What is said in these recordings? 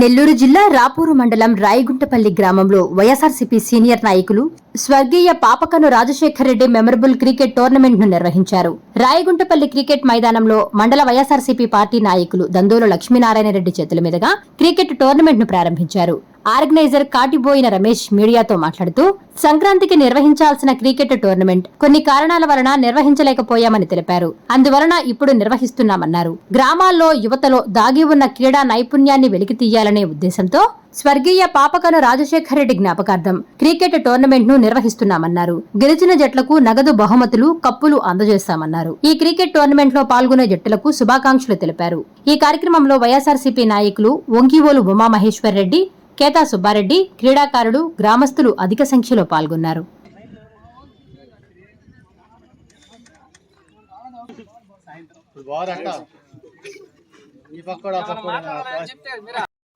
నెల్లూరు జిల్లా రాపూరు మండలం రాయగుంటపల్లి గ్రామంలో వైఎస్ఆర్సీపీ సీనియర్ నాయకులు స్వర్గీయ పాపకను Rajasekhar Reddy memorable cricket tournament ను నిర్వహించారు. రాయగుంటపల్లి క్రికెట్ మైదానంలో మండల వైఎస్ఆర్సీపీ పార్టీ నాయకులు దందోలు లక్ష్మీనారాయణ రెడ్డి చేతుల మీదుగా క్రికెట్ టోర్నమెంట్ ను ప్రారంభించారు. ఆర్గనైజర్ కాటిబోయిన రమేష్ మీడియాతో మాట్లాడుతూ సంక్రాంతికి నిర్వహించాల్సిన క్రికెట్ టోర్నమెంట్ కొన్ని కారణాల వలన నిర్వహించలేకపోయామని తెలిపారు. అందువలన ఇప్పుడు నిర్వహిస్తున్నామన్నారు. గ్రామాల్లో యువతలో దాగి ఉన్న క్రీడా నైపుణ్యాన్ని వెలికి తీయాలనే ఉద్దేశంతో స్వర్గీయ పాపకను రాజశేఖర్ రెడ్డి జ్ఞాపకార్థం క్రికెట్ టోర్నమెంట్ ను నిర్వహిస్తున్నామన్నారు. గెలిచిన జట్లకు నగదు బహుమతులు, కప్పులు అందజేస్తామన్నారు. ఈ క్రికెట్ టోర్నమెంట్ లో పాల్గొనే జట్టులకు శుభాకాంక్షలు తెలిపారు. ఈ కార్యక్రమంలో వైఎస్ఆర్సీపీ నాయకులు ఒంగివోలు ఉమామహేశ్వర్ రెడ్డి, కేతా సుబ్బారెడ్డి, క్రీడాకారులు, గ్రామస్తులు అధిక సంఖ్యలో పాల్గొన్నారు.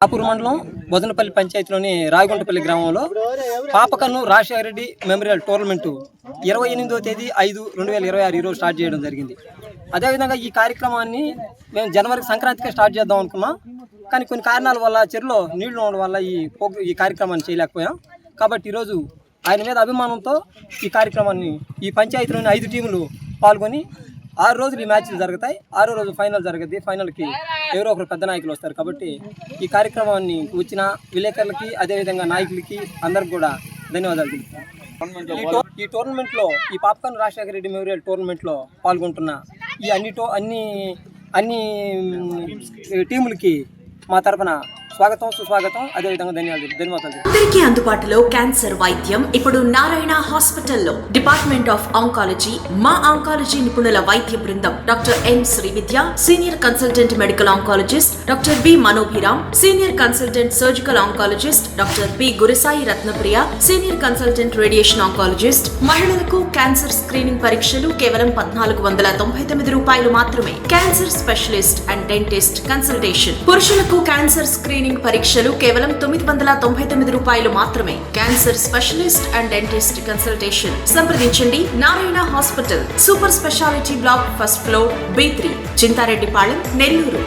రాపూరు మండలం బొదనపల్లి పంచాయతీలోని రాయగుంటపల్లి గ్రామంలో పాపకన్ను రాజశేఖర రెడ్డి మెమోరియల్ టోర్నమెంటు 28వ తేదీ 5/2026 ఈరోజు స్టార్ట్ చేయడం జరిగింది. అదేవిధంగా ఈ కార్యక్రమాన్ని మేము జనవరి సంక్రాంతికే స్టార్ట్ చేద్దాం అనుకున్నాం. కానీ కొన్ని కారణాల వల్ల చెరువులో నీళ్లు ఉండడం వల్ల ఈ కార్యక్రమాన్ని చేయలేకపోయాం. కాబట్టి ఈరోజు ఆయన మీద అభిమానంతో ఈ కార్యక్రమాన్ని ఈ పంచాయతీలోని 5 టీములు పాల్గొని 6 రోజులు ఈ మ్యాచ్లు జరుగుతాయి. 6వ రోజు ఫైనల్ జరుగుతుంది. ఫైనల్కి ఎవరో ఒకరు పెద్ద నాయకులు వస్తారు. కాబట్టి ఈ కార్యక్రమాన్ని వచ్చిన విలేకరులకి, అదేవిధంగా నాయకులకి అందరికి కూడా ధన్యవాదాలు తెలుపుతాను. ఈ టోర్నమెంట్లో ఈ పాపకన్ రాజశేఖర రెడ్డి మెమోరియల్ టోర్నమెంట్లో పాల్గొంటున్న ఈ అన్ని టీములకి మా తరఫున స్వాగతం, సుస్వాగతం, అదేవిధంగా ధన్యవాదాలు. అందరికీ అందుబాటులో క్యాన్సర్ వైద్యం ఇప్పుడు నారాయణ హాస్పిటల్లో. డిపార్ట్మెంట్ ఆఫ్ ఆంకాలజీ, మా ఆంకాలజీ నిపుణుల వైద్య బృందం doctor M Srividya, senior consultant medical oncologist doctor B Manobhiram, senior consultant surgical oncologist doctor P Gurisai Ratnapriya, senior consultant radiation oncologist. మహిళలకు క్యాన్సర్ స్క్రీనింగ్ పరీక్షలు కేవలం 1499 రూపాయలు మాత్రమే. Cancer specialist and dentist consultation. పురుషులకు క్యాన్సర్ స్క్రీనింగ్ పరీక్షలు కేవలం 999 రూపాయలు మాత్రమే. Cancer specialist and dentist consultation సంప్రదించండి. Narayana hospital, super speciality block, first floor, B3, Chintareddypalem, Nellore.